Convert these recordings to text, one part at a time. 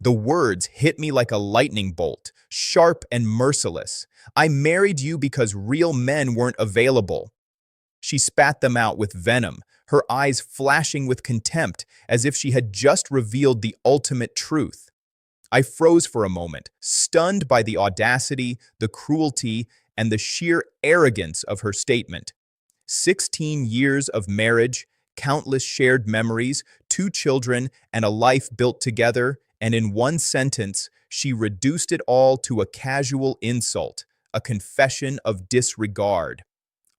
The words hit me like a lightning bolt, sharp and merciless. I married you because real men weren't available. She spat them out with venom, her eyes flashing with contempt, as if she had just revealed the ultimate truth. I froze for a moment, stunned by the audacity, the cruelty, and the sheer arrogance of her statement. 16 years of marriage, countless shared memories, 2 children, and a life built together, and in one sentence, she reduced it all to a casual insult, a confession of disregard.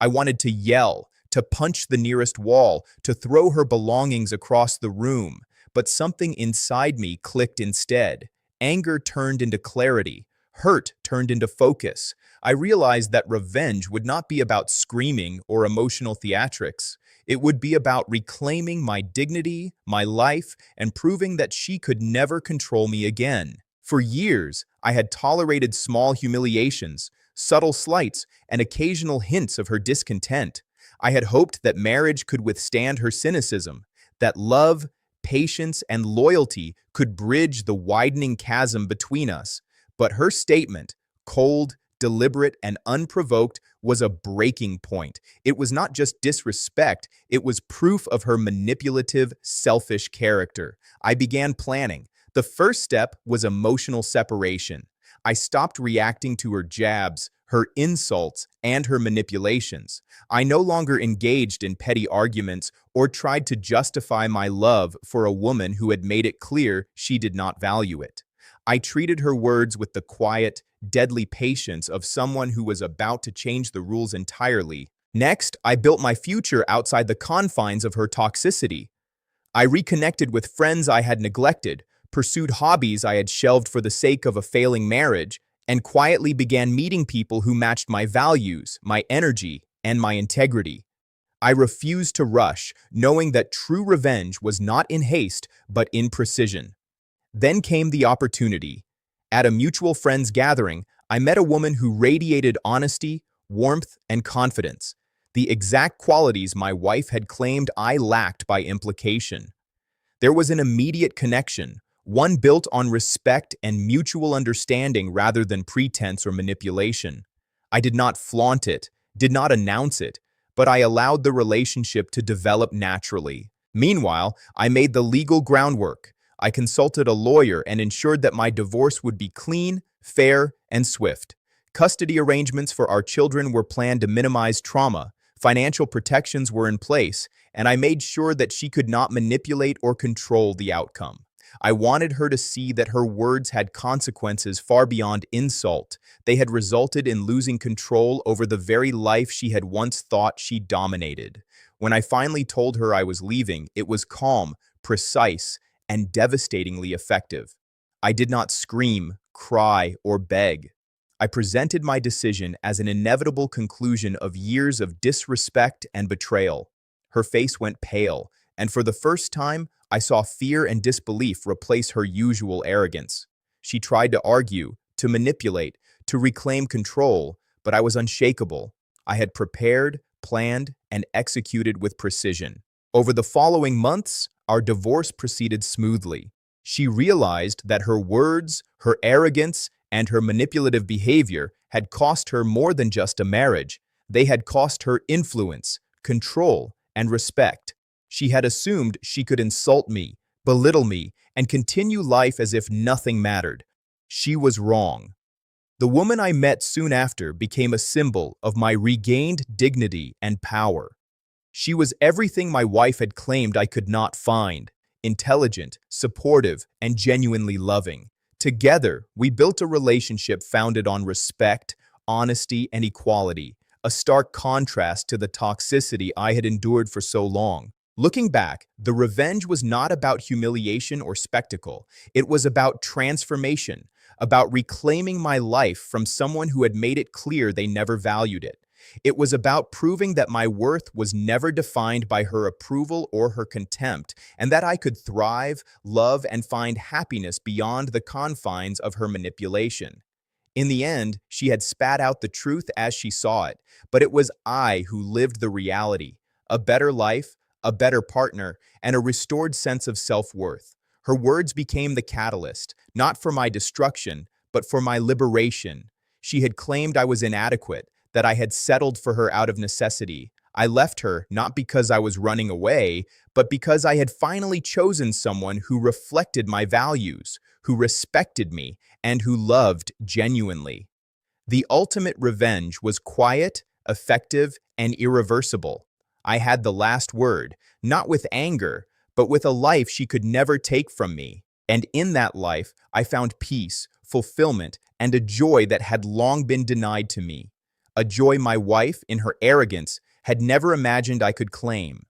I wanted to yell, to punch the nearest wall, to throw her belongings across the room, but something inside me clicked instead. Anger turned into clarity. Hurt turned into focus. I realized that revenge would not be about screaming or emotional theatrics. It would be about reclaiming my dignity, my life, and proving that she could never control me again. For years, I had tolerated small humiliations, subtle slights, and occasional hints of her discontent. I had hoped that marriage could withstand her cynicism, that love, patience, and loyalty could bridge the widening chasm between us. But her statement, cold, deliberate, and unprovoked, was a breaking point. It was not just disrespect, it was proof of her manipulative, selfish character. I began planning. The first step was emotional separation. I stopped reacting to her jabs, her insults, and her manipulations. I no longer engaged in petty arguments or tried to justify my love for a woman who had made it clear she did not value it. I treated her words with the quiet, deadly patience of someone who was about to change the rules entirely. Next, I built my future outside the confines of her toxicity. I reconnected with friends I had neglected, pursued hobbies I had shelved for the sake of a failing marriage, and quietly began meeting people who matched my values, my energy, and my integrity. I refused to rush, knowing that true revenge was not in haste, but in precision. Then came the opportunity. At a mutual friend's gathering, I met a woman who radiated honesty, warmth, and confidence, the exact qualities my wife had claimed I lacked by implication. There was an immediate connection, one built on respect and mutual understanding rather than pretense or manipulation. I did not flaunt it, did not announce it, but I allowed the relationship to develop naturally. Meanwhile, I made the legal groundwork. I consulted a lawyer and ensured that my divorce would be clean, fair, and swift. Custody arrangements for our children were planned to minimize trauma, financial protections were in place, and I made sure that she could not manipulate or control the outcome. I wanted her to see that her words had consequences far beyond insult. They had resulted in losing control over the very life she had once thought she dominated. When I finally told her I was leaving, it was calm, precise, and devastatingly effective. I did not scream, cry, or beg. I presented my decision as an inevitable conclusion of years of disrespect and betrayal. Her face went pale, and for the first time, I saw fear and disbelief replace her usual arrogance. She tried to argue, to manipulate, to reclaim control, but I was unshakable. I had prepared, planned, and executed with precision. Over the following months, our divorce proceeded smoothly. She realized that her words, her arrogance, and her manipulative behavior had cost her more than just a marriage. They had cost her influence, control, and respect. She had assumed she could insult me, belittle me, and continue life as if nothing mattered. She was wrong. The woman I met soon after became a symbol of my regained dignity and power. She was everything my wife had claimed I could not find: intelligent, supportive, and genuinely loving. Together, we built a relationship founded on respect, honesty, and equality, a stark contrast to the toxicity I had endured for so long. Looking back, the revenge was not about humiliation or spectacle. It was about transformation, about reclaiming my life from someone who had made it clear they never valued it. It was about proving that my worth was never defined by her approval or her contempt, and that I could thrive, love, and find happiness beyond the confines of her manipulation. In the end, she had spat out the truth as she saw it, but it was I who lived the reality: a better life, a better partner, and a restored sense of self-worth. Her words became the catalyst, not for my destruction, but for my liberation. She had claimed I was inadequate, that I had settled for her out of necessity. I left her not because I was running away, but because I had finally chosen someone who reflected my values, who respected me, and who loved genuinely. The ultimate revenge was quiet, effective, and irreversible. I had the last word, not with anger, but with a life she could never take from me. And in that life, I found peace, fulfillment, and a joy that had long been denied to me. A joy my wife, in her arrogance, had never imagined I could claim.